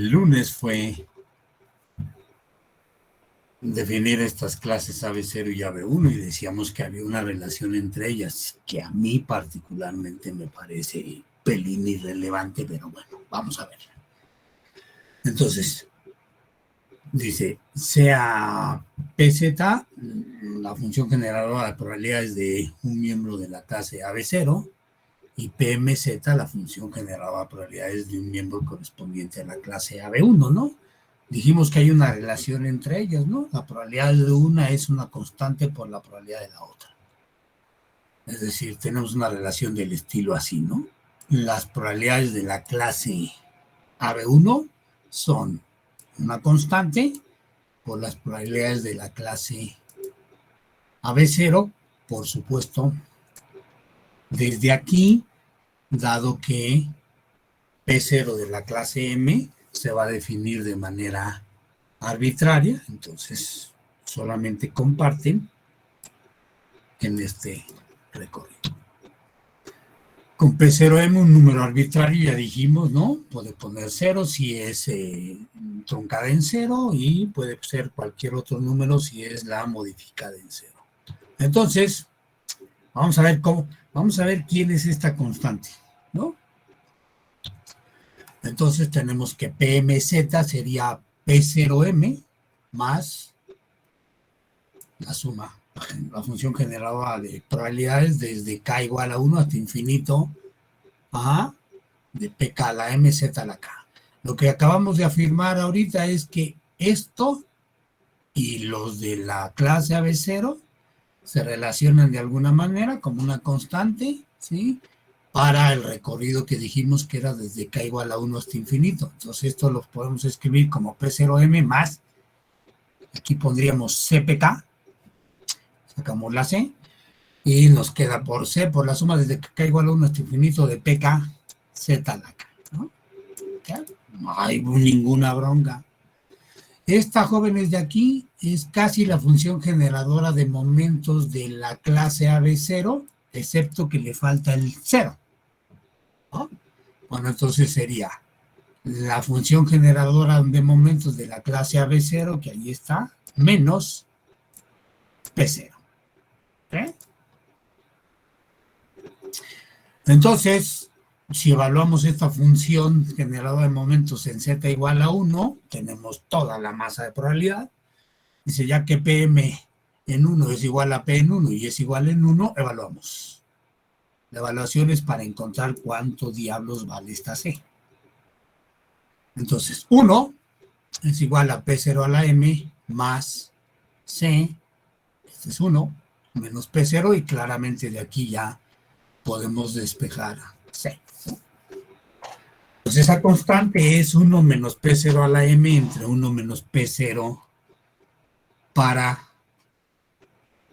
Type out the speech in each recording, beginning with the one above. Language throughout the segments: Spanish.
el lunes fue definir estas clases AB0 y AB1 y decíamos que había una relación entre ellas que a mí particularmente me parece pelín irrelevante, pero bueno, vamos a ver. Entonces, dice, sea PZ, la función generadora de probabilidades de un miembro de la clase AB0, y PMZ, la función generadora de probabilidades de un miembro correspondiente a la clase AB1, ¿no? Dijimos que hay una relación entre ellas, ¿no? La probabilidad de una es una constante por la probabilidad de la otra. Es decir, tenemos una relación del estilo así, ¿no? Las probabilidades de la clase AB1 son una constante por las probabilidades de la clase AB0, por supuesto, desde aquí, dado que P0 de la clase M se va a definir de manera arbitraria, entonces solamente comparten en este recorrido. Con P0M un número arbitrario, ya dijimos, ¿no? Puede poner 0 si es truncada en 0 y puede ser cualquier otro número si es la modificada en 0. Entonces, vamos a ver quién es esta constante, ¿no? Entonces tenemos que PMZ sería P0M más la suma, la función generadora de probabilidades desde K igual a 1 hasta infinito, de PK a la MZ a la K. Lo que acabamos de afirmar ahorita es que esto y los de la clase AB0 se relacionan de alguna manera como una constante, ¿sí? Para el recorrido que dijimos que era desde K igual a 1 hasta infinito. Entonces esto lo podemos escribir como P0M más, aquí pondríamos CPK, sacamos la C, y nos queda por C, por la suma desde K igual a 1 hasta infinito de PK, Z a la K, ¿no? No hay ninguna bronca. Esta, jóvenes, de aquí es casi la función generadora de momentos de la clase AB0, excepto que le falta el 0. ¿No? Bueno, entonces sería la función generadora de momentos de la clase AB0, que ahí está, menos P0. ¿Okay? Entonces, si evaluamos esta función generadora de momentos en Z igual a 1, tenemos toda la masa de probabilidad. Dice, ya que PM en 1 es igual a P en 1 y es igual en 1, evaluamos. La evaluación es para encontrar cuánto diablos vale esta C. Entonces, 1 es igual a P0 a la M más C, este es 1, menos P0, y claramente de aquí ya podemos despejar C. Pues esa constante es 1 menos P0 a la M entre 1 menos P0 para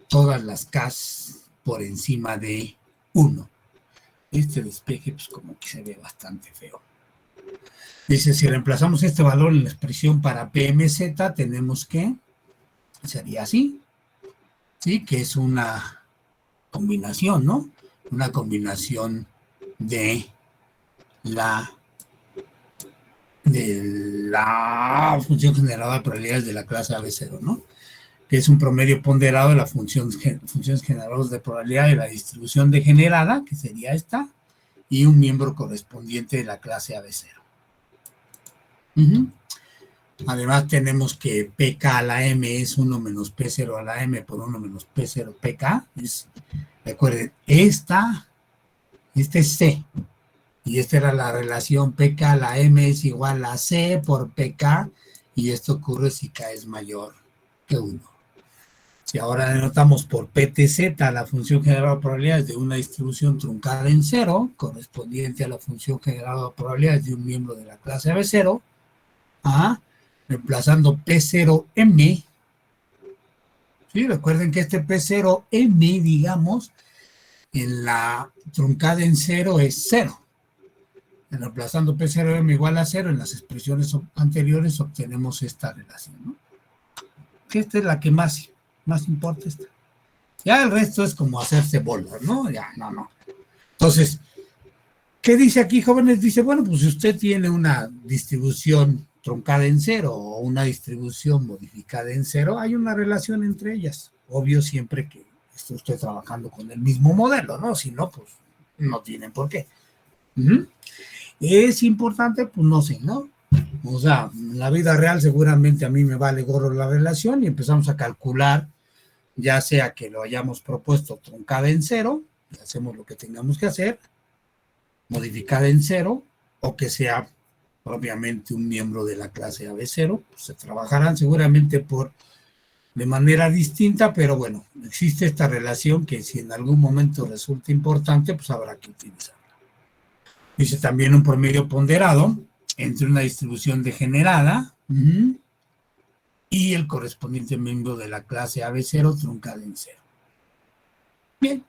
todas las Ks por encima de 1. Este despeje pues como que se ve bastante feo. Dice, si reemplazamos este valor en la expresión para PMZ, tenemos que, sería así, ¿sí? Que es una combinación, ¿no? Una combinación de la función generadora de probabilidades de la clase AB0, ¿no? Que es un promedio ponderado de las funciones generadoras de probabilidad de la distribución degenerada, que sería esta, y un miembro correspondiente de la clase AB0. Además tenemos que PK a la M es 1 menos P0 a la M por 1 menos P0 PK. Recuerden, esta es C. Y esta era la relación PK a la M es igual a C por PK. Y esto ocurre si K es mayor que 1. Si ahora denotamos por PTZ la función generadora de probabilidades de una distribución truncada en 0, correspondiente a la función generadora de probabilidades de un miembro de la clase AB0, reemplazando P0M, ¿sí? Recuerden que este P0M, digamos, en la truncada en 0 es 0. Reemplazando P0M igual a 0, en las expresiones anteriores obtenemos esta relación, ¿no? Que esta es la que más importa. Esta. Ya el resto es como hacerse bolas, ¿no? Ya, no. Entonces, ¿qué dice aquí, jóvenes? Dice, bueno, pues si usted tiene una distribución truncada en cero o una distribución modificada en cero, hay una relación entre ellas. Obvio siempre que estoy trabajando con el mismo modelo, ¿no? Si no, pues no tienen por qué. ¿Es importante? Pues no sé, ¿no? O sea, en la vida real seguramente a mí me vale gorro la relación y empezamos a calcular, ya sea que lo hayamos propuesto truncada en cero, y hacemos lo que tengamos que hacer, modificada en cero, o que sea propiamente un miembro de la clase AB0, pues se trabajarán seguramente de manera distinta, pero bueno, existe esta relación que si en algún momento resulta importante, pues habrá que utilizarla. Dice también un promedio ponderado entre una distribución degenerada y el correspondiente miembro de la clase AB0 truncada en cero. Bien.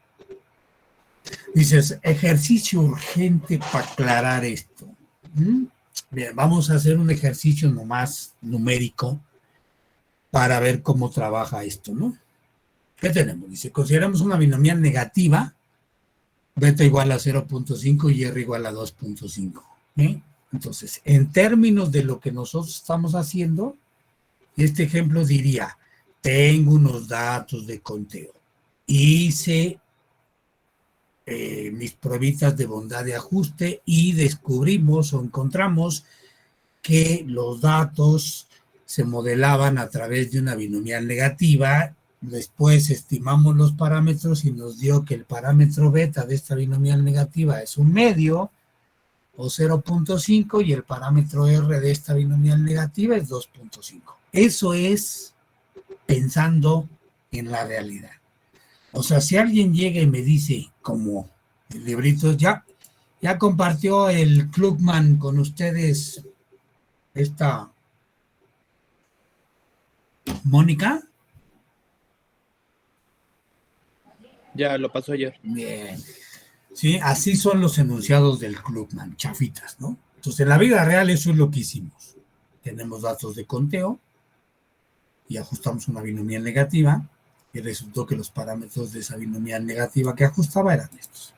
Dices, ejercicio urgente para aclarar esto. Bien, vamos a hacer un ejercicio nomás numérico para ver cómo trabaja esto, ¿no? ¿Qué tenemos? Dice, consideramos una binomial negativa, beta igual a 0.5 y R igual a 2.5. Entonces, en términos de lo que nosotros estamos haciendo, este ejemplo diría, tengo unos datos de conteo, hice mis pruebitas de bondad de ajuste y descubrimos o encontramos que los datos se modelaban a través de una binomial negativa. Después estimamos los parámetros y nos dio que el parámetro beta de esta binomial negativa es un medio o 0.5 y el parámetro R de esta binomial negativa es 2.5. Eso es pensando en la realidad. O sea, si alguien llega y me dice, como el librito, ya compartió el Klugman con ustedes esta Mónica. Ya lo pasó ayer. Bien. Sí, así son los enunciados del Klugman, chafitas, ¿no? Entonces, en la vida real eso es lo que hicimos. Tenemos datos de conteo y ajustamos una binomial negativa y resultó que los parámetros de esa binomial negativa que ajustaba eran estos.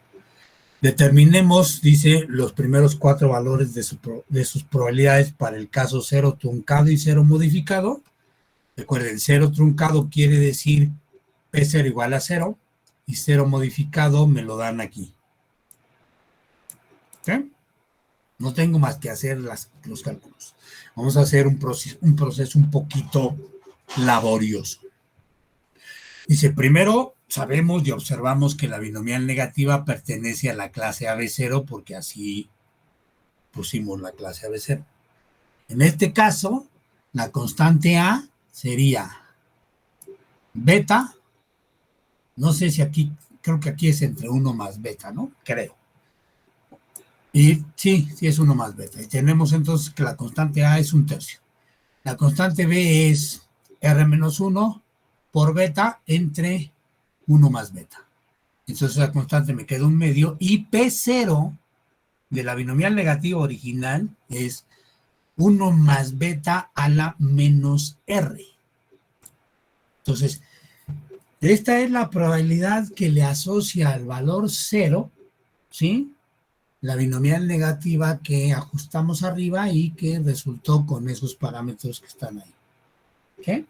Determinemos, dice, los primeros 4 valores de sus probabilidades para el caso 0 truncado y 0 modificado. Recuerden, 0 truncado quiere decir P0 igual a 0 y 0 modificado me lo dan aquí. ¿Ok? No tengo más que hacer los cálculos. Vamos a hacer un proceso un poquito laborioso. Dice, primero sabemos y observamos que la binomial negativa pertenece a la clase AB0 porque así pusimos la clase AB0. En este caso, la constante A sería beta. No sé si aquí, creo que aquí es entre 1 más beta, ¿no? Creo. Y sí es 1 más beta. Y tenemos entonces que la constante A es 1/3. La constante B es R menos 1 por beta entre 1 más beta. Entonces la constante me queda 1 medio y P0 de la binomial negativa original es 1 más beta a la menos R. Entonces, esta es la probabilidad que le asocia al valor 0, ¿sí? La binomial negativa que ajustamos arriba y que resultó con esos parámetros que están ahí. ¿Ok?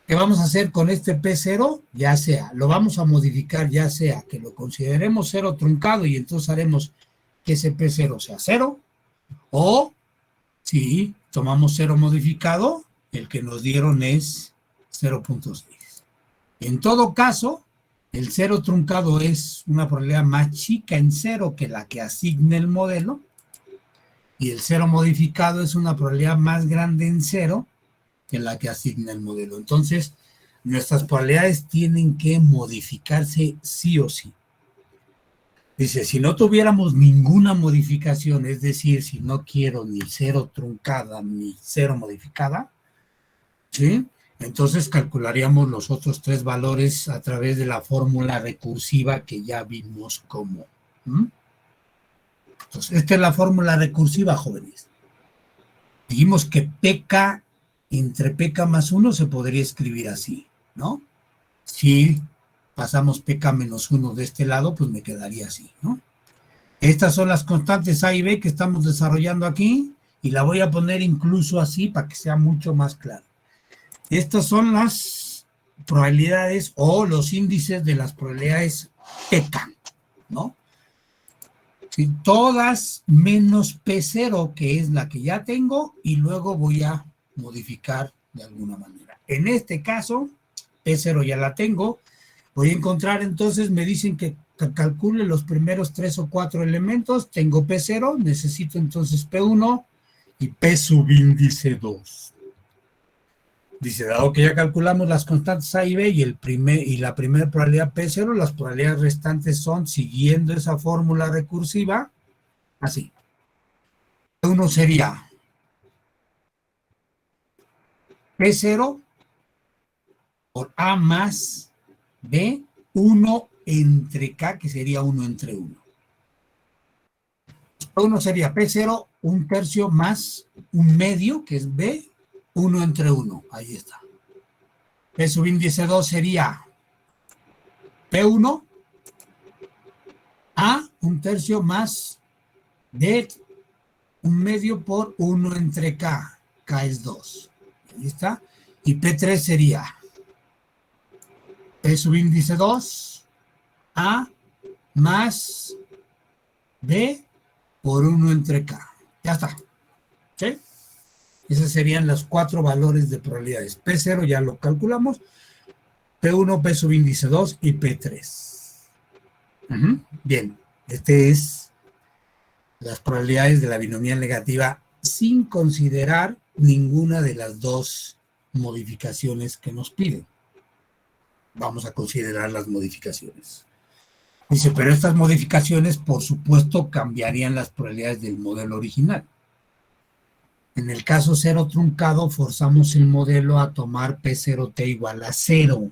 ¿Qué vamos a hacer con este P0? Ya sea, lo vamos a modificar, ya sea que lo consideremos 0 truncado y entonces haremos que ese P0 sea 0, o si tomamos 0 modificado, el que nos dieron es 0.6. En todo caso, el 0 truncado es una probabilidad más chica en 0 que la que asigna el modelo, y el 0 modificado es una probabilidad más grande en 0 que la que asigna el modelo. Entonces, nuestras probabilidades tienen que modificarse sí o sí. Dice, si no tuviéramos ninguna modificación, es decir, si no quiero ni 0 truncada ni 0 modificada, ¿sí? Entonces calcularíamos los otros 3 valores a través de la fórmula recursiva que ya vimos cómo. Entonces, esta es la fórmula recursiva, jóvenes. Dijimos que PK entre PK más 1 se podría escribir así, ¿no? Si pasamos PK menos 1 de este lado, pues me quedaría así, ¿no? Estas son las constantes A y B que estamos desarrollando aquí, y la voy a poner incluso así para que sea mucho más claro. Estas son las probabilidades o los índices de las probabilidades TK, ¿no? Sí, todas menos P0, que es la que ya tengo, y luego voy a modificar de alguna manera. En este caso, P0 ya la tengo. Voy a encontrar entonces, me dicen que calcule los primeros 3 o 4 elementos. Tengo P0, necesito entonces P1 y P subíndice 2. Dice, dado que ya calculamos las constantes A y B y la primera probabilidad P0, las probabilidades restantes son, siguiendo esa fórmula recursiva, así. P1 sería P0 por A más B, 1 entre K, que sería 1 entre 1. P1 sería P0, un tercio más un medio, que es B, 1 entre 1. Ahí está. P subíndice 2 sería P1, A, un tercio más B, un medio por 1 entre K. K es 2. Ahí está. Y P3 sería P subíndice 2, A más B por 1 entre K. Ya está. ¿Sí? Esos serían los 4 valores de probabilidades. P0 ya lo calculamos. P1, P subíndice 2 y P3. Bien. Este es las probabilidades de la binomial negativa sin considerar ninguna de las dos modificaciones que nos piden. Vamos a considerar las modificaciones. Dice, pero estas modificaciones, por supuesto, cambiarían las probabilidades del modelo original. En el caso 0 truncado, forzamos el modelo a tomar P0T igual a 0,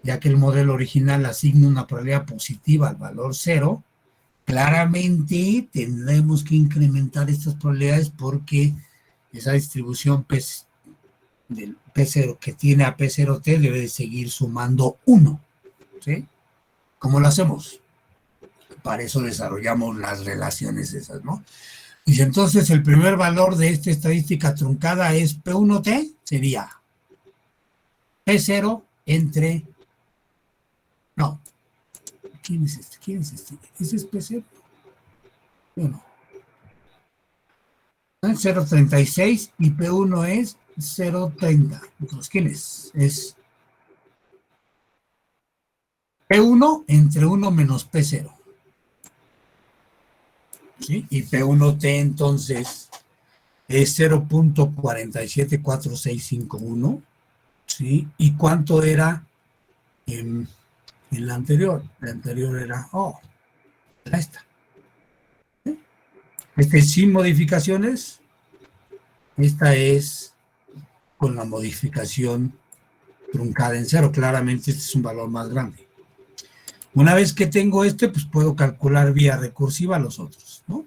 ya que el modelo original asigna una probabilidad positiva al valor 0. Claramente tendremos que incrementar estas probabilidades porque esa distribución del P0 que tiene a P0T debe de seguir sumando 1. ¿Sí? ¿Cómo lo hacemos? Para eso desarrollamos las relaciones esas, ¿no? Dice, entonces el primer valor de esta estadística truncada es P1T, sería P0 entre... No. ¿Quién es este? ¿Quién es este? ¿Ese es P0? Bueno. 0.36 y P1 es 0.30. Entonces, ¿quién es? Es P1 entre 1 menos P0. ¿Sí? Y P1T entonces es 0.474651. ¿Sí? ¿Y cuánto era en la anterior? La anterior era, era esta. ¿Sí? Este es sin modificaciones. Esta es con la modificación truncada en 0. Claramente este es un valor más grande. Una vez que tengo este, pues puedo calcular vía recursiva los otros, ¿no?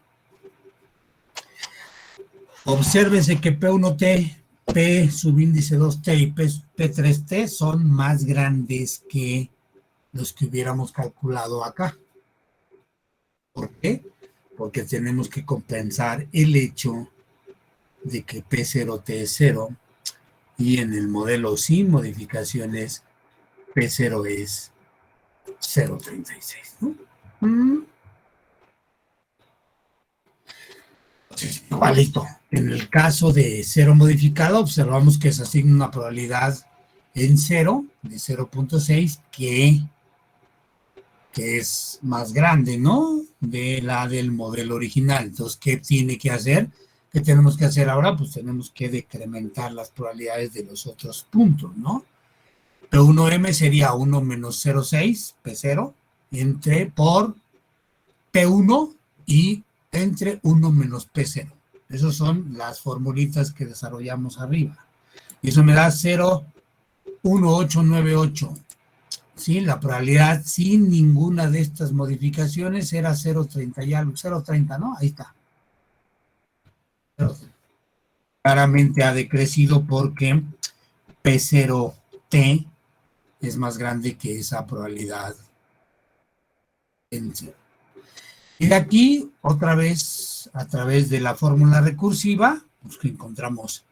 Obsérvense que P1T, P subíndice 2T y P3T son más grandes que los que hubiéramos calculado acá. ¿Por qué? Porque tenemos que compensar el hecho de que P0T es 0 y en el modelo sin modificaciones P0 es 0.36, ¿no? Entonces, igualito. En el caso de 0 modificado, observamos que se asigna una probabilidad en 0, de 0.6, que es más grande, ¿no? De la del modelo original. Entonces, ¿qué tiene que hacer? ¿Qué tenemos que hacer ahora? Pues tenemos que decrementar las probabilidades de los otros puntos, ¿no? P1M sería 1 menos 0.6, P0, por P1 y entre 1 menos P0. Esas son las formulitas que desarrollamos arriba. Y eso me da 0,1898. ¿Sí? La probabilidad sin ninguna de estas modificaciones era 0,30 y algo, 0,30, ¿no? Ahí está. Claramente ha decrecido porque P0T es más grande que esa probabilidad en 0. Y de aquí, otra vez, a través de la fórmula recursiva, pues que encontramos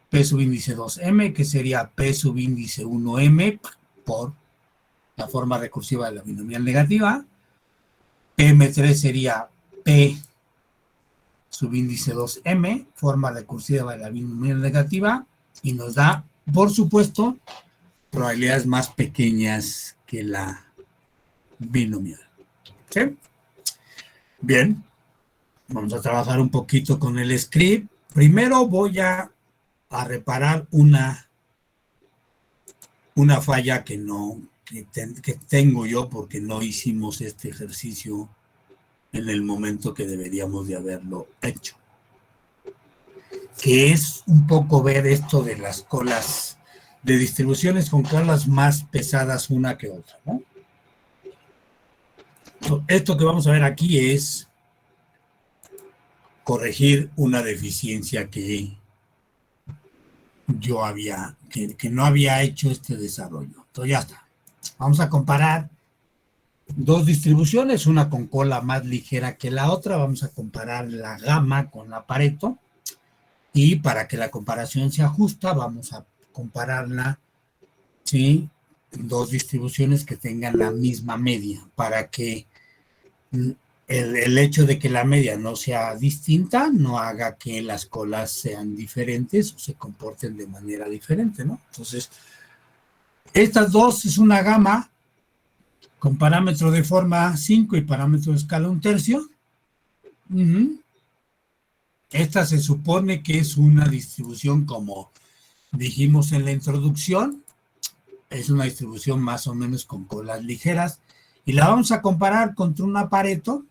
P subíndice 2M, que sería P subíndice 1M por la forma recursiva de la binomial negativa. PM3 sería P subíndice 2M, forma recursiva de la binomial negativa, y nos da, por supuesto, probabilidades más pequeñas que la binomial. ¿Sí? Bien, vamos a trabajar un poquito con el script. Primero voy a reparar una falla que tengo yo porque no hicimos este ejercicio en el momento que deberíamos de haberlo hecho. Que es un poco ver esto de las colas, de distribuciones con colas más pesadas una que otra, ¿no? Esto que vamos a ver aquí es corregir una deficiencia que yo que no había hecho este desarrollo. Entonces ya está. Vamos a comparar dos distribuciones, una con cola más ligera que la otra. Vamos a comparar la gamma con la Pareto. Y para que la comparación sea justa, vamos a compararla, ¿sí? Dos distribuciones que tengan la misma media, para que el hecho de que la media no sea distinta no haga que las colas sean diferentes o se comporten de manera diferente, ¿no? Entonces, estas dos es una gama con parámetro de forma 5 y parámetro de escala 1/3. Esta se supone que es una distribución, como dijimos en la introducción, es una distribución más o menos con colas ligeras, y la vamos a comparar contra una Pareto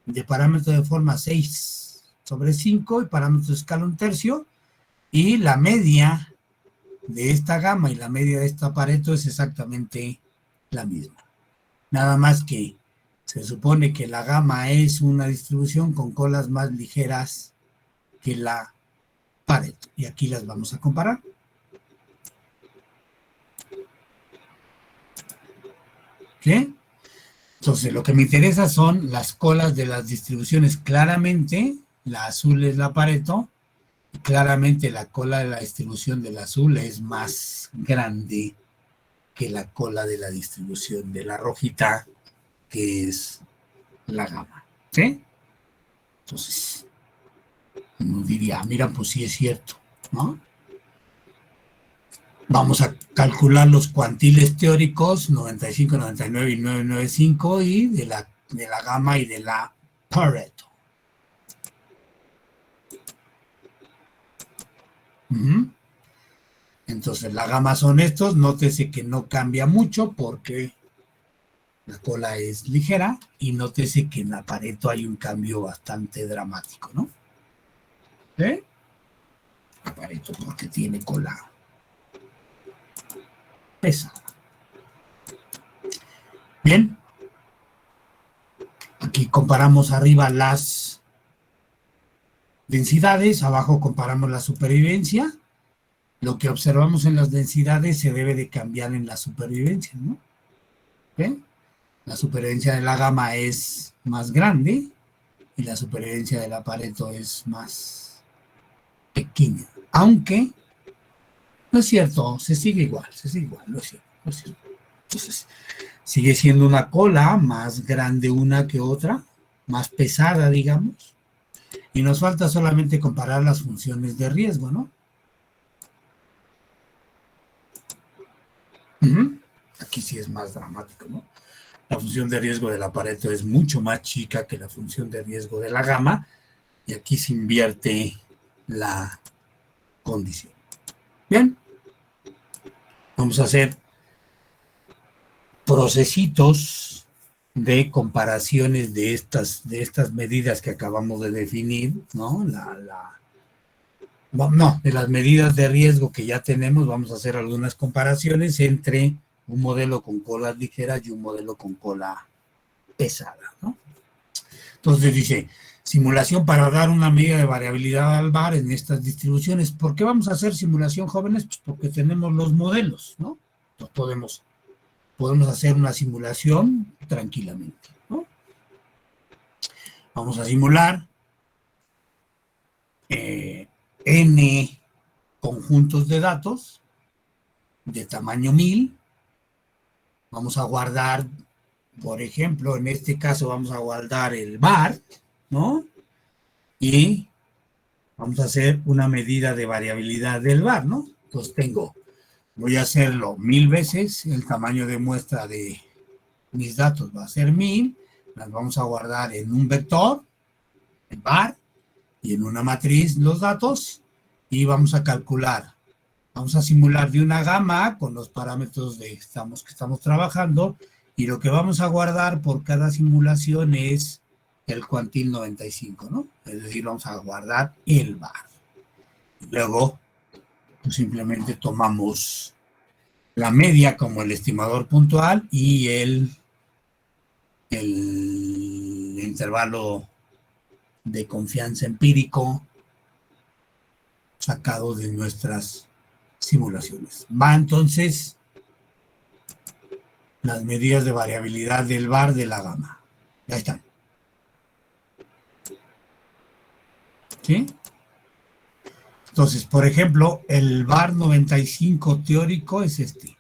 de parámetro de forma 6/5 y parámetro de escala 1/3, y la media de esta gama y la media de esta Pareto es exactamente la misma. Nada más que se supone que la gama es una distribución con colas más ligeras que la Pareto. Y aquí las vamos a comparar. ¿Sí? Entonces, lo que me interesa son las colas de las distribuciones. Claramente, la azul es la Pareto. Y claramente, la cola de la distribución del azul es más grande que la cola de la distribución de la rojita, que es la gamma. ¿Sí? Entonces, uno diría, mira, pues sí es cierto, ¿no? Vamos a calcular los cuantiles teóricos, 95, 99 y 995, y de la gamma y de la Pareto. Entonces, la gamma son estos. Nótese que no cambia mucho porque la cola es ligera, y nótese que en la Pareto hay un cambio bastante dramático, ¿no? ¿Eh? La Pareto porque tiene cola pesada. Bien. Aquí comparamos arriba las densidades, abajo comparamos la supervivencia. Lo que observamos en las densidades se debe de cambiar en la supervivencia, ¿no? ¿Bien? La supervivencia de la gamma es más grande y la supervivencia de la Pareto es más pequeña. Aunque, no es cierto, se sigue igual, no es cierto, no es cierto. Entonces, sigue siendo una cola más grande una que otra, más pesada, digamos, y nos falta solamente comparar las funciones de riesgo, ¿no? Aquí sí es más dramático, ¿no? La función de riesgo de la Pareto es mucho más chica que la función de riesgo de la gamma, y aquí se invierte la condición. Bien, vamos a hacer procesitos de comparaciones de estas medidas que acabamos de definir, ¿no? De las medidas de riesgo que ya tenemos. Vamos a hacer algunas comparaciones entre un modelo con colas ligeras y un modelo con cola pesada, ¿no? Entonces dice, simulación para dar una medida de variabilidad al VAR en estas distribuciones. ¿Por qué vamos a hacer simulación, jóvenes? Pues porque tenemos los modelos, ¿no? Entonces podemos hacer una simulación tranquilamente, ¿no? Vamos a simular n conjuntos de datos de tamaño 1000. Vamos a guardar, por ejemplo, en este caso vamos a guardar el var, ¿no? Y vamos a hacer una medida de variabilidad del var, ¿no? Entonces voy a hacerlo 1000 veces, el tamaño de muestra de mis datos va a ser 1000, las vamos a guardar en un vector, el var, y en una matriz los datos, y vamos a calcular, vamos a simular de una gama con los parámetros que estamos trabajando, y lo que vamos a guardar por cada simulación es el cuantil 95, ¿no? Es decir, vamos a guardar el var. Luego, pues simplemente tomamos la media como el estimador puntual y el intervalo de confianza empírico sacado de nuestras simulaciones. Va entonces las medidas de variabilidad del var de la gama. Ya están. ¿Sí? Entonces, por ejemplo, el var 95 teórico es este.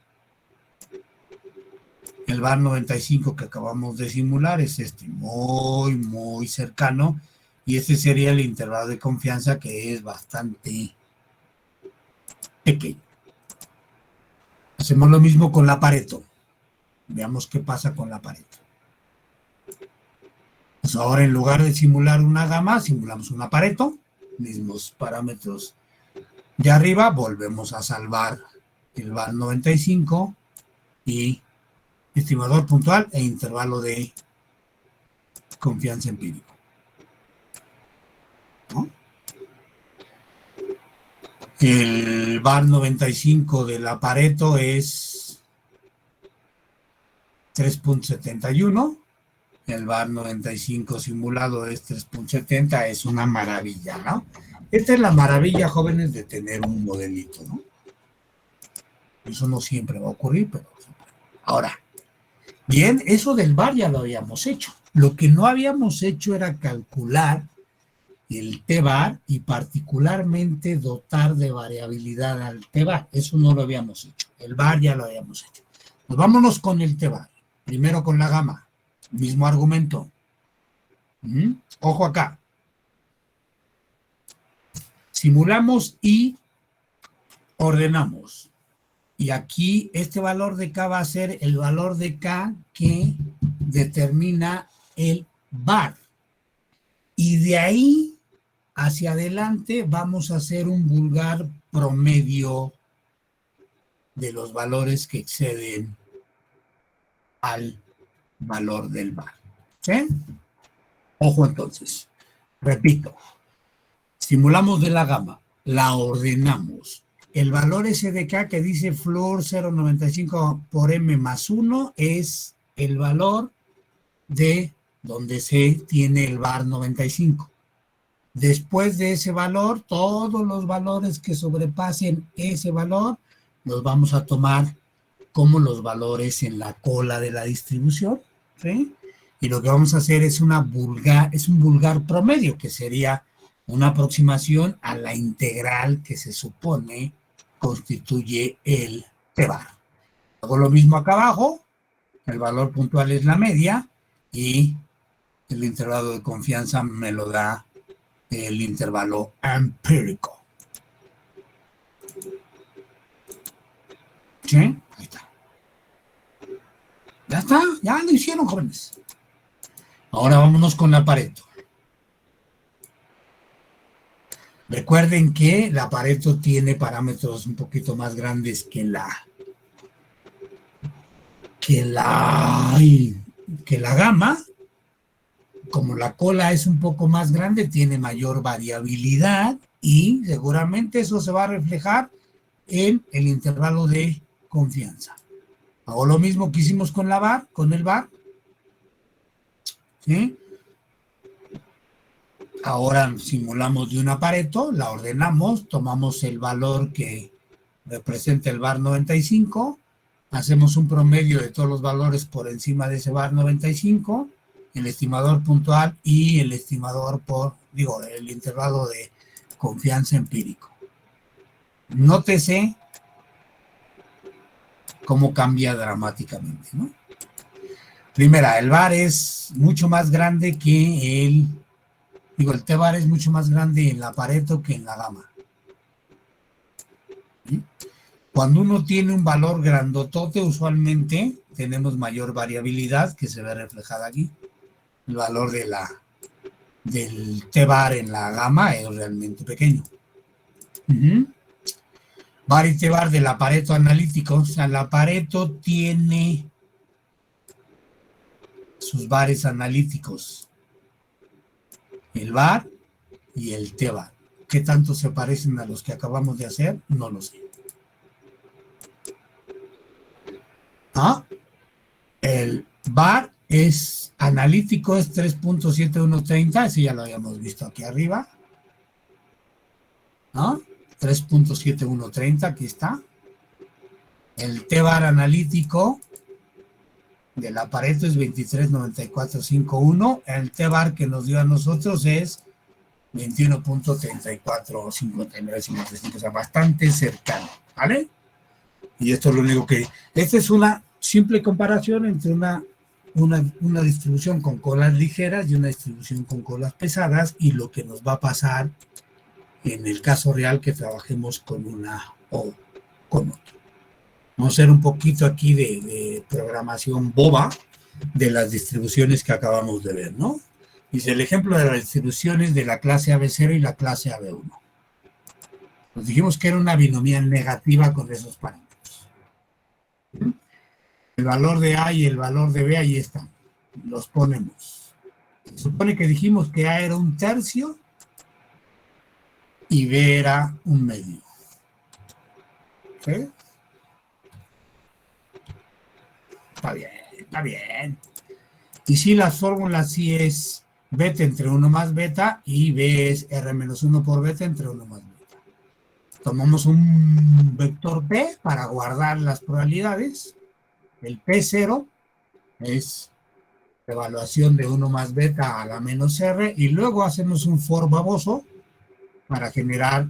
El var 95 que acabamos de simular es este, muy, muy cercano. Y este sería el intervalo de confianza, que es bastante pequeño. Hacemos lo mismo con la Pareto. Veamos qué pasa con la Pareto. Pues ahora, en lugar de simular una gama, simulamos una Pareto. Mismos parámetros de arriba. Volvemos a salvar el var 95 y estimador puntual e intervalo de confianza empírico, ¿no? El var 95 de la Pareto es 3.71. El var 95 simulado es 3.70. Es una maravilla, ¿no? Esta es la maravilla, jóvenes, de tener un modelito, ¿no? Eso no siempre va a ocurrir, pero ahora, bien, eso del var ya lo habíamos hecho. Lo que no habíamos hecho era calcular el t-var y particularmente dotar de variabilidad al t-var. Eso no lo habíamos hecho. El var ya lo habíamos hecho. Pues vámonos con el t-var. Primero con la gama. Mismo argumento. Ojo acá. Simulamos y ordenamos. Y aquí este valor de K va a ser el valor de K que determina el var. Y de ahí hacia adelante vamos a hacer un vulgar promedio de los valores que exceden al valor del var. ¿Sí? Ojo entonces. Repito. Simulamos de la gama. La ordenamos. El valor SDK que dice Floor 0.95 por M más 1 es el valor de donde se tiene el var 95. Después de ese valor, todos los valores que sobrepasen ese valor los vamos a tomar como los valores en la cola de la distribución, ¿sí? Y lo que vamos a hacer es un vulgar promedio, que sería una aproximación a la integral que se supone constituye el t-var. Hago lo mismo acá abajo, el valor puntual es la media y el intervalo de confianza me lo da el intervalo empírico. ¿Sí? Ahí está. Ya está, ya lo hicieron, jóvenes. Ahora vámonos con la Pareto. Recuerden que la Pareto tiene parámetros un poquito más grandes que la gama. Como la cola es un poco más grande, tiene mayor variabilidad y seguramente eso se va a reflejar en el intervalo de confianza. Hago lo mismo que hicimos con el var. ¿Sí? Ahora simulamos de una Pareto, la ordenamos, tomamos el valor que representa el var 95, hacemos un promedio de todos los valores por encima de ese var 95 el estimador puntual y el estimador el intervalo de confianza empírico. Nótese cómo cambia dramáticamente, ¿no? Primera, el VAR es mucho más grande que el T-bar es mucho más grande en la Pareto que en la Gamma. ¿Sí? Cuando uno tiene un valor grandotote, usualmente tenemos mayor variabilidad, que se ve reflejada aquí. El valor del T-bar en la Gamma es realmente pequeño. VAR y T-bar de la Pareto analítico. O sea, la Pareto tiene sus bares analíticos, el VAR y el T-bar. ¿Qué tanto se parecen a los que acabamos de hacer? No lo sé. El VAR es analítico, es 3.7130, ese ya lo habíamos visto aquí arriba. 3.7130, aquí está. El T-bar analítico de la Pareto es 23.9451. El T-bar que nos dio a nosotros es 21.345955, o sea, bastante cercano, ¿vale? Y esto es lo único que... Esta es una simple comparación entre una distribución con colas ligeras y una distribución con colas pesadas, y lo que nos va a pasar en el caso real que trabajemos con una o con otra. Vamos a hacer un poquito aquí de programación boba de las distribuciones que acabamos de ver, ¿no? Dice el ejemplo de las distribuciones de la clase AB0 y la clase AB1. Nos dijimos que era una binomial negativa con esos parámetros. El valor de A y el valor de B, ahí están. Los ponemos. Se supone que dijimos que A era un tercio y B era un medio. ¿Sí? Está bien, está bien. Y si las fórmulas sí es beta entre 1 más beta y B es R menos 1 por beta entre 1 más beta. Tomamos un vector P para guardar las probabilidades. El P0 es la evaluación de 1 más beta a la menos R, y luego hacemos un for baboso para generar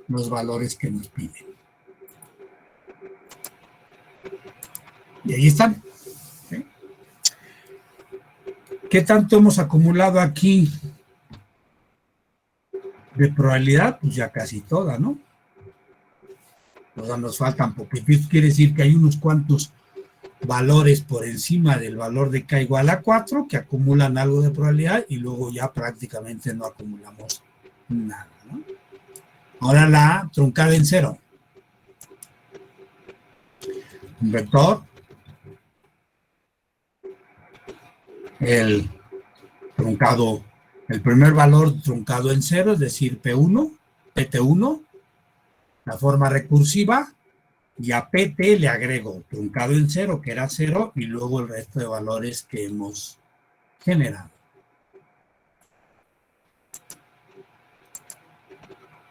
los valores que nos piden. Y ahí están. ¿Sí? ¿Qué tanto hemos acumulado aquí de probabilidad? Pues ya casi toda, ¿no? O sea, nos faltan poquitos. Quiere decir que hay unos cuantos valores por encima del valor de K igual a 4 que acumulan algo de probabilidad, y luego ya prácticamente no acumulamos nada, ¿no? Ahora la truncada en cero. Un vector. El truncado, el primer valor truncado en cero, es decir, P1, PT1, la forma recursiva, y a PT le agrego truncado en cero, que era 0, y luego el resto de valores que hemos generado.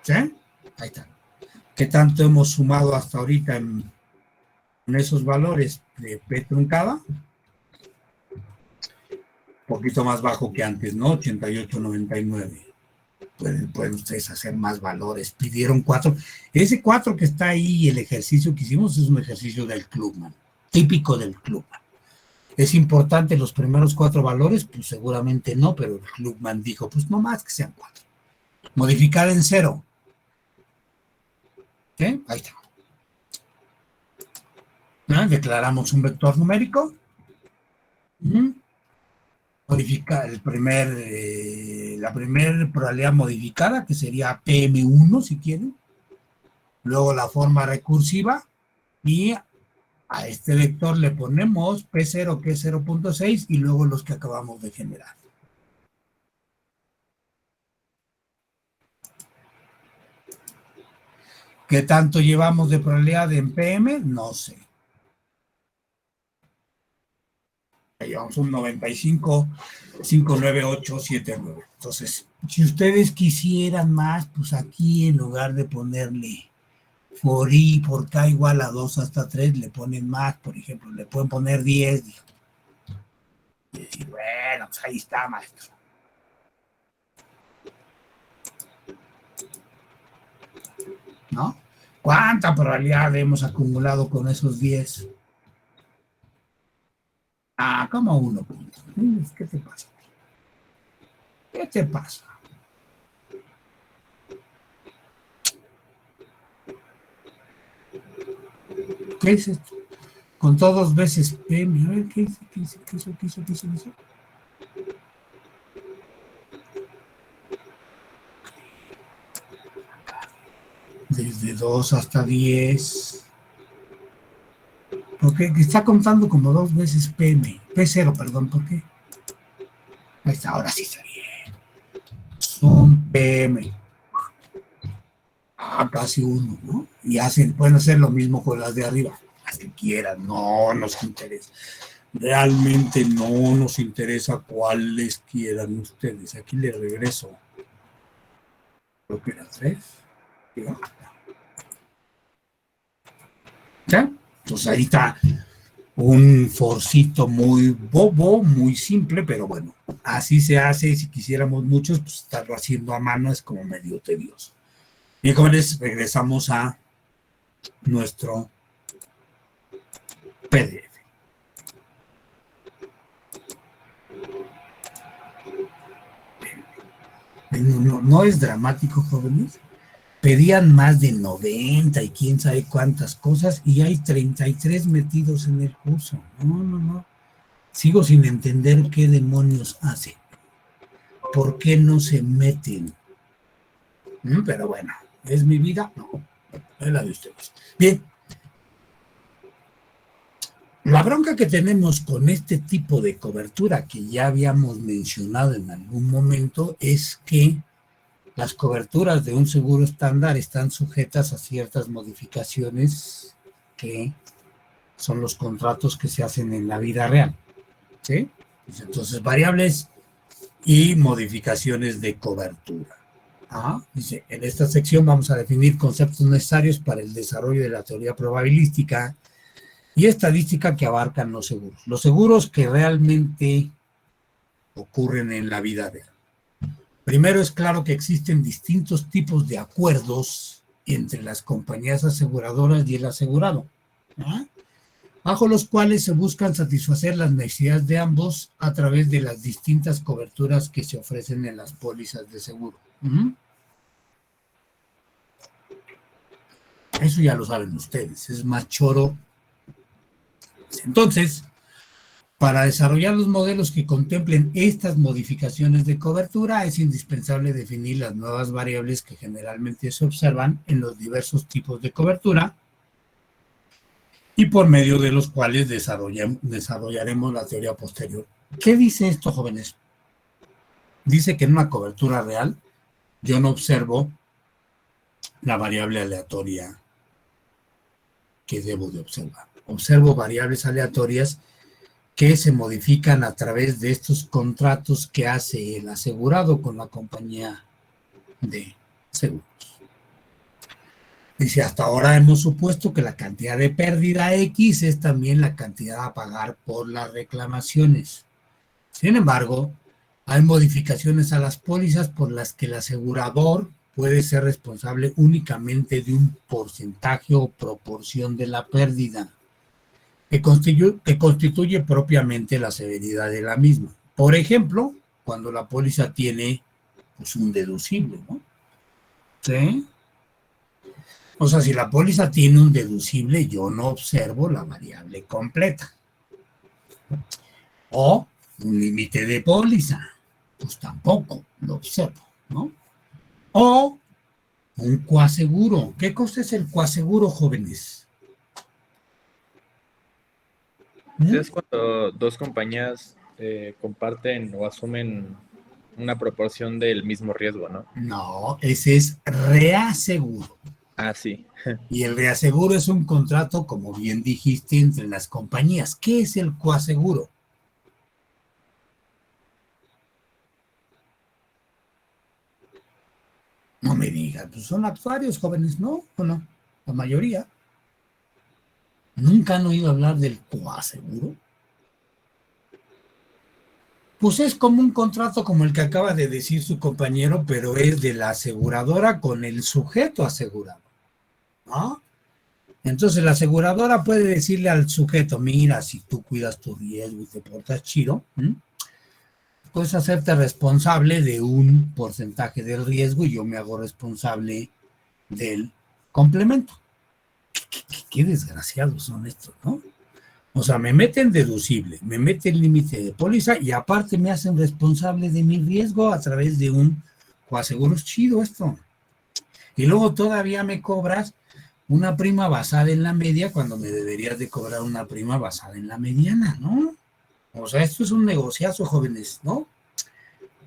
¿Sí? Ahí está. ¿Qué tanto hemos sumado hasta ahorita en esos valores de P truncada? Un poquito más bajo que antes, ¿no? 88.99. Pueden ustedes hacer más valores. Pidieron 4. Ese 4 que está ahí, el ejercicio que hicimos, es un ejercicio del Clubman, típico del Clubman. ¿Es importante los primeros 4 valores? Pues seguramente no, pero el Clubman dijo, pues no más que sean 4. Modificar en 0. ¿Sí? Ahí está. ¿No? Declaramos un vector numérico. Modificar la primera probabilidad modificada, que sería PM1 si quieren. Luego la forma recursiva, y a este vector le ponemos P0, que es 0.6, y luego los que acabamos de generar. ¿Qué tanto llevamos de probabilidad en PM? No sé. Llevamos un 95,59879. Entonces, si ustedes quisieran más, pues aquí en lugar de ponerle por I por K igual a 2 hasta 3, le ponen más, por ejemplo, le pueden poner 10. Y bueno, pues ahí está, maestro. ¿No? ¿Cuánta probabilidad hemos acumulado con esos 10? Ah, como 1 punto. ¿Qué te pasa? ¿Qué te pasa? ¿Qué es esto? Con todos veces PM. A ver, ¿qué hizo? Desde 2 hasta 10. ¿Por qué? Está contando como 2 veces PM. P0, perdón, ¿por qué? Ahí está, ahora sí está bien. Son PM. Ah, casi 1, ¿no? Y pueden hacer lo mismo con las de arriba. Las que quieran, no nos interesa. Realmente no nos interesa cuáles quieran ustedes. Aquí les regreso. Creo que era 3. ¿Ya? Entonces ahí está un forcito muy bobo, muy simple, pero bueno, así se hace. Si quisiéramos muchos, pues estarlo haciendo a mano es como medio tedioso. Bien, jóvenes, regresamos a nuestro PDF. No es dramático, jóvenes. Pedían más de 90 y quién sabe cuántas cosas y hay 33 metidos en el curso. No. Sigo sin entender qué demonios hacen. ¿Por qué no se meten? Pero bueno, ¿es mi vida? No, es la de ustedes. Bien. La bronca que tenemos con este tipo de cobertura que ya habíamos mencionado en algún momento es que las coberturas de un seguro estándar están sujetas a ciertas modificaciones que son los contratos que se hacen en la vida real. ¿Sí? Entonces, variables y modificaciones de cobertura. Dice, en esta sección vamos a definir conceptos necesarios para el desarrollo de la teoría probabilística y estadística que abarcan los seguros. Los seguros que realmente ocurren en la vida real. Primero, es claro que existen distintos tipos de acuerdos entre las compañías aseguradoras y el asegurado, bajo los cuales se buscan satisfacer las necesidades de ambos a través de las distintas coberturas que se ofrecen en las pólizas de seguro. Eso ya lo saben ustedes, es más choro. Entonces, para desarrollar los modelos que contemplen estas modificaciones de cobertura, es indispensable definir las nuevas variables que generalmente se observan en los diversos tipos de cobertura y por medio de los cuales desarrollaremos la teoría posterior. ¿Qué dice esto, jóvenes? Dice que en una cobertura real yo no observo la variable aleatoria que debo de observar. Observo variables aleatorias que se modifican a través de estos contratos que hace el asegurado con la compañía de seguros. Dice, hasta ahora hemos supuesto que la cantidad de pérdida X es también la cantidad a pagar por las reclamaciones. Sin embargo, hay modificaciones a las pólizas por las que el asegurador puede ser responsable únicamente de un porcentaje o proporción de la pérdida, que constituye propiamente la severidad de la misma. Por ejemplo, cuando la póliza tiene pues, un deducible, ¿no? ¿Sí? O sea, si la póliza tiene un deducible, yo no observo la variable completa. O un límite de póliza, pues tampoco lo observo, ¿no? O un coaseguro. ¿Qué cosa es el coaseguro, jóvenes? Es cuando dos compañías comparten o asumen una proporción del mismo riesgo, ¿no? No, ese es reaseguro. Ah, sí. Y el reaseguro es un contrato, como bien dijiste, entre las compañías. ¿Qué es el coaseguro? No me digan, pues son actuarios jóvenes, ¿no? ¿O no? La mayoría. ¿Nunca han oído hablar del coaseguro? Pues es como un contrato como el que acaba de decir su compañero, pero es de la aseguradora con el sujeto asegurado, ¿no? Entonces la aseguradora puede decirle al sujeto, mira, si tú cuidas tu riesgo y te portas chido, puedes hacerte responsable de un porcentaje del riesgo y yo me hago responsable del complemento. Qué desgraciados son estos, ¿no? O sea, me meten deducible, me meten límite de póliza y aparte me hacen responsable de mi riesgo a través de un coaseguro. Es chido esto. Y luego todavía me cobras una prima basada en la media cuando me deberías de cobrar una prima basada en la mediana, ¿no? O sea, esto es un negociazo, jóvenes, ¿no?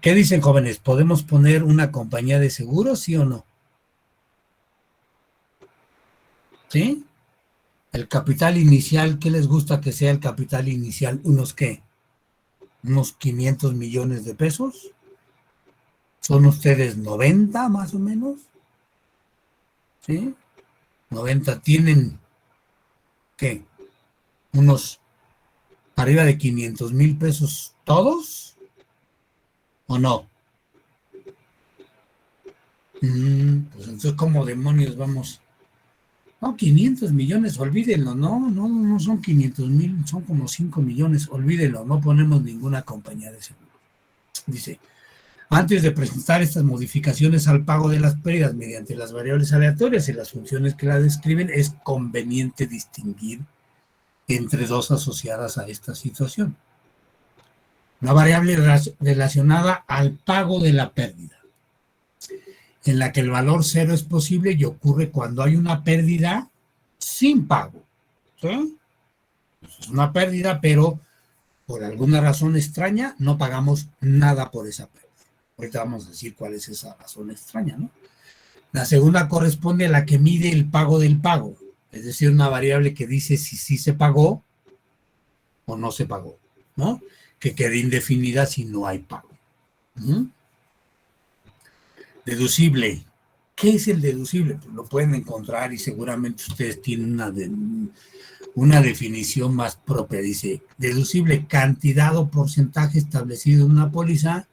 ¿Qué dicen, jóvenes? ¿Podemos poner una compañía de seguros, sí o no? ¿Sí? El capital inicial, ¿qué les gusta que sea el capital inicial? ¿Unos qué? ¿Unos 500 millones de pesos? ¿Son ustedes 90 más o menos? ¿Sí? 90 tienen, ¿qué? Unos arriba de 500,000 pesos todos, ¿o no? Pues entonces, ¿cómo demonios vamos? No, 500 millones, olvídenlo, no son 500,000, son como 5 millones, olvídenlo, no ponemos ninguna compañía de seguro. Dice, antes de presentar estas modificaciones al pago de las pérdidas mediante las variables aleatorias y las funciones que la describen, es conveniente distinguir entre dos asociadas a esta situación. Una variable relacionada al pago de la pérdida, en la que el valor cero es posible y ocurre cuando hay una pérdida sin pago. ¿Sí? Es una pérdida, pero por alguna razón extraña no pagamos nada por esa pérdida. Ahorita vamos a decir cuál es esa razón extraña, ¿no? La segunda corresponde a la que mide el pago del pago, es decir, una variable que dice si sí se pagó o no se pagó, ¿no? Que quede indefinida si no hay pago. Deducible. ¿Qué es el deducible? Pues lo pueden encontrar y seguramente ustedes tienen una definición más propia. Dice, deducible, cantidad o porcentaje establecido en una póliza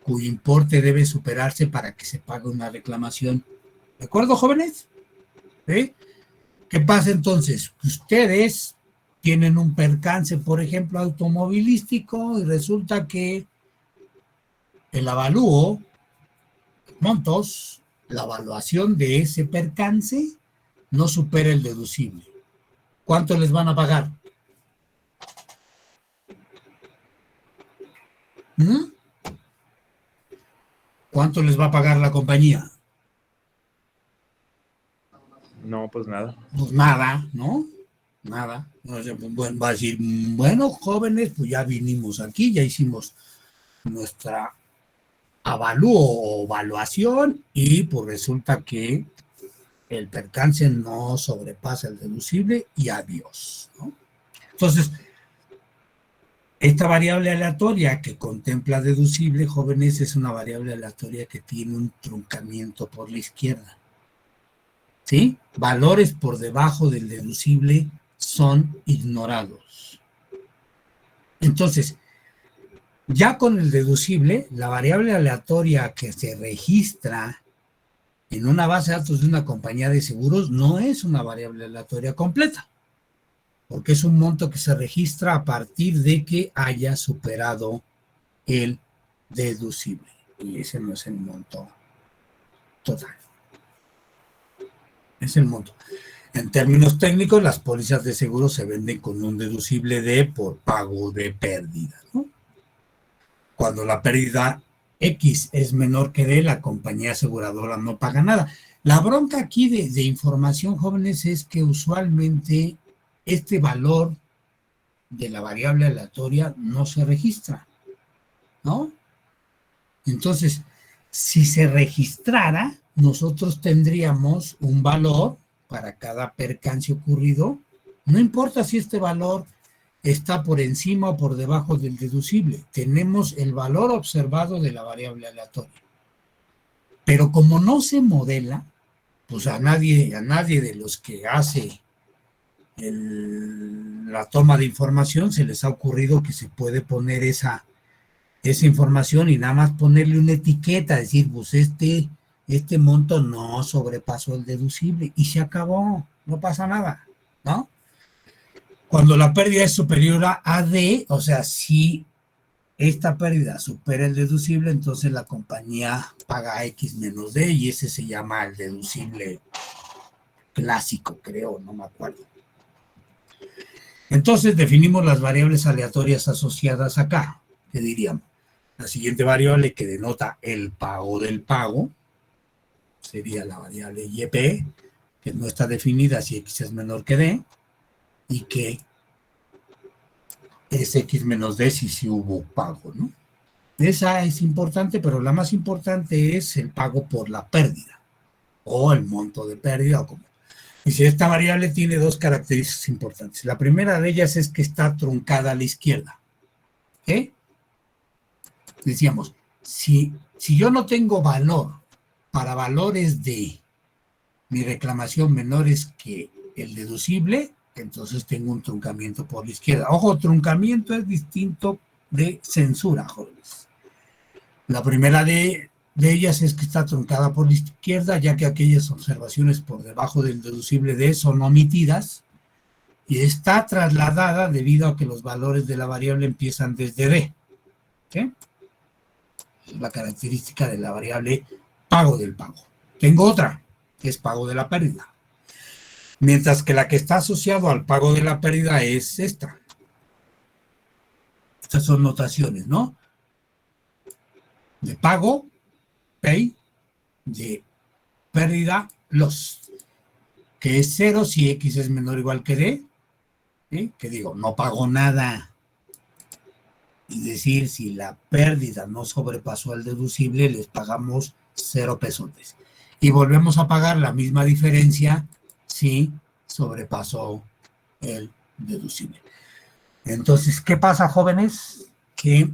cuyo importe debe superarse para que se pague una reclamación. ¿De acuerdo, jóvenes? ¿Sí? ¿Qué pasa entonces? Ustedes tienen un percance, por ejemplo, automovilístico y resulta que el avalúo, montos, la evaluación de ese percance no supera el deducible. ¿Cuánto les van a pagar? ¿Cuánto les va a pagar la compañía? No, pues nada. Pues nada, ¿no? Nada. Bueno, va a decir, bueno, jóvenes, pues ya vinimos aquí, ya hicimos nuestra avalúo o evaluación y pues resulta que el percance no sobrepasa el deducible y adiós, ¿no? Entonces, esta variable aleatoria que contempla deducible, jóvenes, es una variable aleatoria que tiene un truncamiento por la izquierda. ¿Sí? Valores por debajo del deducible son ignorados. Entonces, ya con el deducible, la variable aleatoria que se registra en una base de datos de una compañía de seguros no es una variable aleatoria completa, porque es un monto que se registra a partir de que haya superado el deducible. Y ese no es el monto total. Es el monto. En términos técnicos, las pólizas de seguro se venden con un deducible de por pago de pérdida, ¿no? Cuando la pérdida X es menor que D, la compañía aseguradora no paga nada. La bronca aquí de información, jóvenes, es que usualmente este valor de la variable aleatoria no se registra, ¿no? Entonces, si se registrara, nosotros tendríamos un valor para cada percance ocurrido, no importa si este valor está por encima o por debajo del deducible, tenemos el valor observado de la variable aleatoria. Pero como no se modela, pues a nadie de los que hace la toma de información se les ha ocurrido que se puede poner esa esa información y nada más ponerle una etiqueta, decir, pues este monto no sobrepasó el deducible y se acabó, no pasa nada, ¿no? Cuando la pérdida es superior a D, o sea, si esta pérdida supera el deducible, entonces la compañía paga X menos D y ese se llama el deducible clásico, creo, no me acuerdo. Entonces definimos las variables aleatorias asociadas acá. ¿Qué diríamos? La siguiente variable que denota el pago del pago sería la variable YP, que no está definida si X es menor que D, y que es X menos D si hubo pago, ¿no? Esa es importante, pero la más importante es el pago por la pérdida, o el monto de pérdida, o como. Y si esta variable tiene dos características importantes. La primera de ellas es que está truncada a la izquierda. ¿Qué? Decíamos, si yo no tengo valor para valores de mi reclamación menores que el deducible, entonces tengo un truncamiento por la izquierda. Ojo, truncamiento es distinto de censura, jóvenes. La primera de ellas es que está truncada por la izquierda, ya que aquellas observaciones por debajo del deducible D son omitidas y está trasladada debido a que los valores de la variable empiezan desde D. ¿Sí? Es la característica de la variable pago del pago. Tengo otra, que es pago de la pérdida. Mientras que la que está asociado al pago de la pérdida es esta. Estas son notaciones, ¿no? De pago, pay, de pérdida, loss. Que es 0 si X es menor o igual que D. ¿Sí? Que digo, no pago nada. Es decir, si la pérdida no sobrepasó el deducible, les pagamos 0 pesos. Y volvemos a pagar la misma diferencia si sobrepasó el deducible. Entonces, ¿qué pasa, jóvenes? Que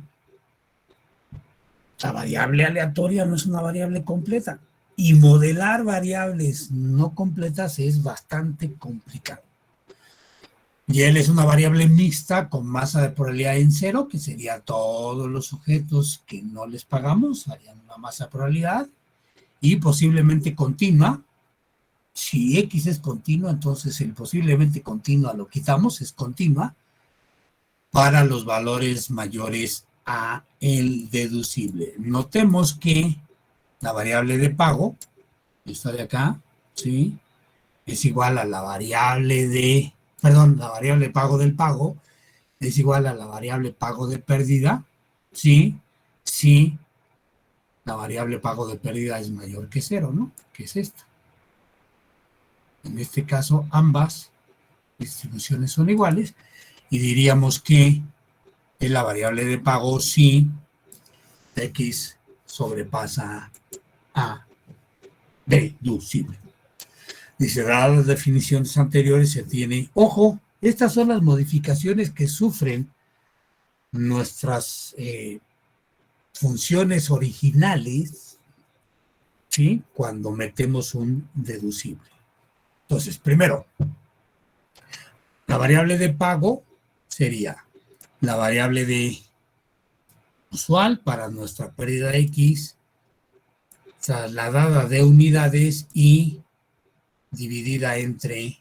la variable aleatoria no es una variable completa. Y modelar variables no completas es bastante complicado. Y él es una variable mixta con masa de probabilidad en 0, que sería todos los sujetos que no les pagamos, harían una masa de probabilidad, y posiblemente continua. Si X es continua, entonces el posiblemente continua lo quitamos, es continua, para los valores mayores a el deducible. Notemos que la variable de pago, esta de acá, ¿sí? Es igual a la variable de, la variable pago del pago es igual a la variable pago de pérdida, ¿sí? Si la variable pago de pérdida es mayor que 0, ¿no? Que es esta. En este caso, ambas distribuciones son iguales y diríamos que es la variable de pago si X sobrepasa a deducible. Dice, dadas las definiciones anteriores, se tiene, ojo, estas son las modificaciones que sufren nuestras funciones originales, ¿sí? Cuando metemos un deducible. Entonces, primero, la variable de pago sería la variable de usual para nuestra pérdida X, trasladada de unidades y dividida entre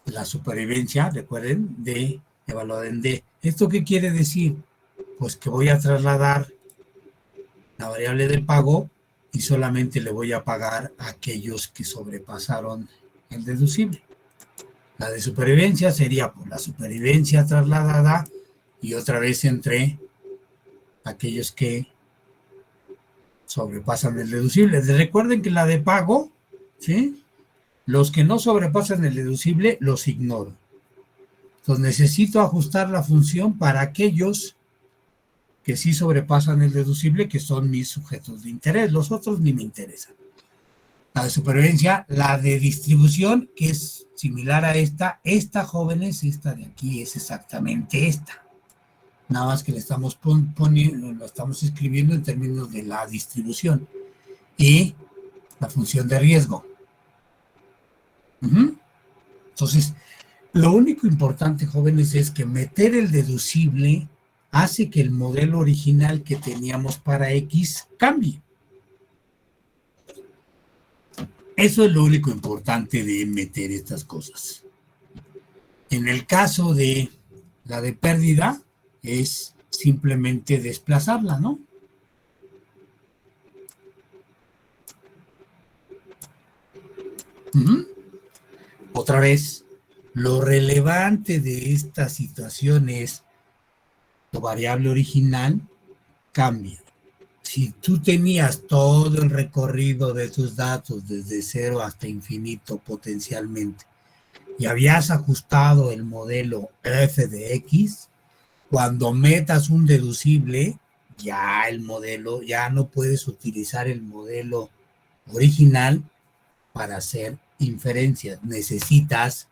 la supervivencia, recuerden, D evaluada en D. ¿Esto qué quiere decir? Pues que voy a trasladar la variable del pago y solamente le voy a pagar a aquellos que sobrepasaron el deducible. La de supervivencia sería por la supervivencia trasladada y otra vez entre aquellos que sobrepasan el deducible. Recuerden que la de pago, ¿sí? Los que no sobrepasan el deducible los ignoro. Entonces necesito ajustar la función para aquellos que sí sobrepasan el deducible, que son mis sujetos de interés. Los otros ni me interesan. La de supervivencia, la de distribución, que es similar a esta, jóvenes, esta de aquí es exactamente esta. Nada más que le estamos poniendo, lo estamos escribiendo en términos de la distribución. Y la función de riesgo. Entonces, lo único importante, jóvenes, es que meter el deducible hace que el modelo original que teníamos para X cambie. Eso es lo único importante de meter estas cosas. En el caso de la de pérdida, es simplemente desplazarla, ¿no? Otra vez, lo relevante de esta situación es tu variable original cambia. Si tú tenías todo el recorrido de tus datos desde 0 hasta infinito potencialmente y habías ajustado el modelo f de x, cuando metas un deducible, ya el modelo, ya no puedes utilizar el modelo original para hacer inferencias. Necesitas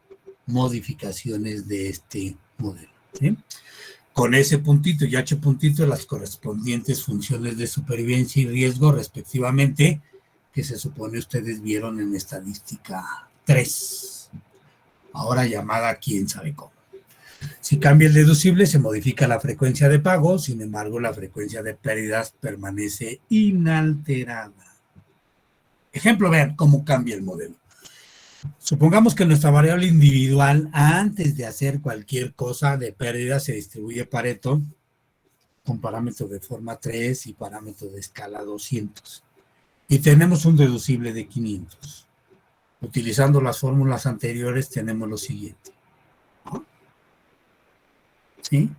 modificaciones de este modelo, ¿sí? Con ese puntito y h puntito las correspondientes funciones de supervivencia y riesgo respectivamente, que se supone ustedes vieron en estadística 3, ahora llamada quién sabe cómo. Si cambia el deducible, se modifica la frecuencia de pago, sin embargo, la frecuencia de pérdidas permanece inalterada. Ejemplo, vean cómo cambia el modelo. Supongamos que nuestra variable individual, antes de hacer cualquier cosa de pérdida, se distribuye Pareto con parámetros de forma 3 y parámetros de escala 200. Y tenemos un deducible de 500. Utilizando las fórmulas anteriores, tenemos lo siguiente. ¿No? ¿Sí?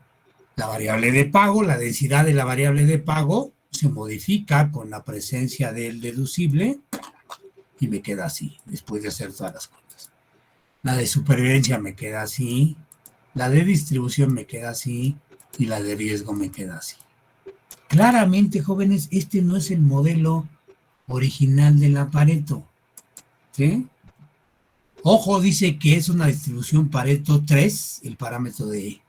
La variable de pago, la densidad de la variable de pago se modifica con la presencia del deducible y me queda así, después de hacer todas las cuentas. La de supervivencia me queda así, la de distribución me queda así y la de riesgo me queda así. Claramente, jóvenes, este no es el modelo original de la Pareto. ¿Sí? Ojo, dice que es una distribución Pareto 3, el parámetro de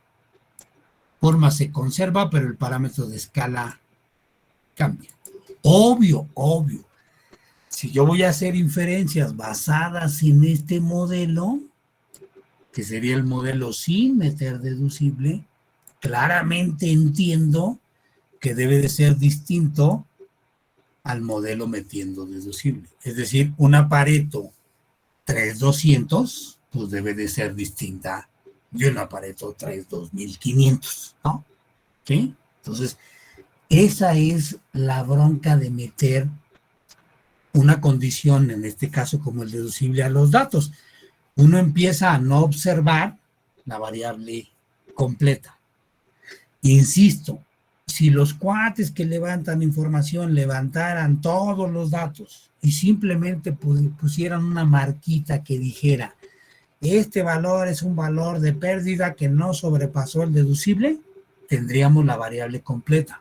forma se conserva, pero el parámetro de escala cambia. Obvio. Si yo voy a hacer inferencias basadas en este modelo, que sería el modelo sin meter deducible, claramente entiendo que debe de ser distinto al modelo metiendo deducible. Es decir, una Pareto 3200, pues debe de ser distinta de una Pareto 32500, ¿no? ¿Sí? Entonces, esa es la bronca de meter una condición, en este caso como el deducible, a los datos. Uno empieza a no observar la variable completa. Insisto, si los cuates que levantan información levantaran todos los datos y simplemente pusieran una marquita que dijera, este valor es un valor de pérdida que no sobrepasó el deducible, tendríamos la variable completa.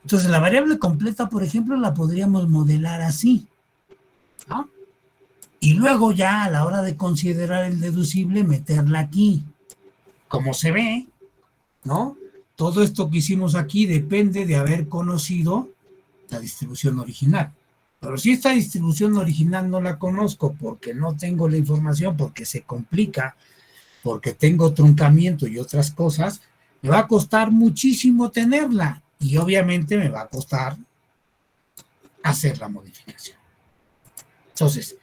Entonces, la variable completa, por ejemplo, la podríamos modelar así, ¿no? Y luego ya a la hora de considerar el deducible, meterla aquí. Como se ve, ¿no? Todo esto que hicimos aquí depende de haber conocido la distribución original. Pero si esta distribución original no la conozco porque no tengo la información, porque se complica, porque tengo truncamiento y otras cosas, me va a costar muchísimo tenerla. Y obviamente me va a costar hacer la modificación. Entonces,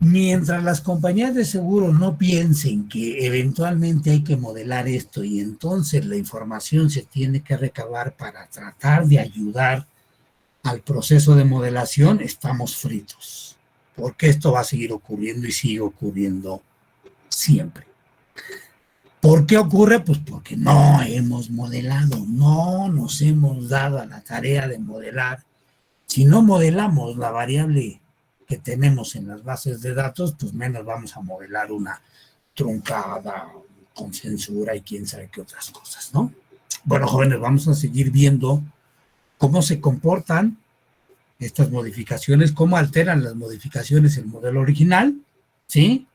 mientras las compañías de seguro no piensen que eventualmente hay que modelar esto y entonces la información se tiene que recabar para tratar de ayudar al proceso de modelación, estamos fritos. Porque esto va a seguir ocurriendo y sigue ocurriendo siempre. ¿Por qué ocurre? Pues porque no hemos modelado, no nos hemos dado a la tarea de modelar. Si no modelamos la variable que tenemos en las bases de datos, pues menos vamos a modelar una truncada con censura y quién sabe qué otras cosas, ¿no? Bueno, jóvenes, vamos a seguir viendo cómo se comportan estas modificaciones, cómo alteran las modificaciones el modelo original, ¿sí?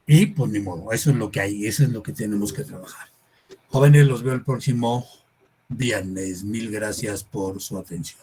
Y pues ni modo, eso es lo que hay, eso es lo que tenemos que trabajar. Jóvenes, los veo el próximo viernes. Mil gracias por su atención.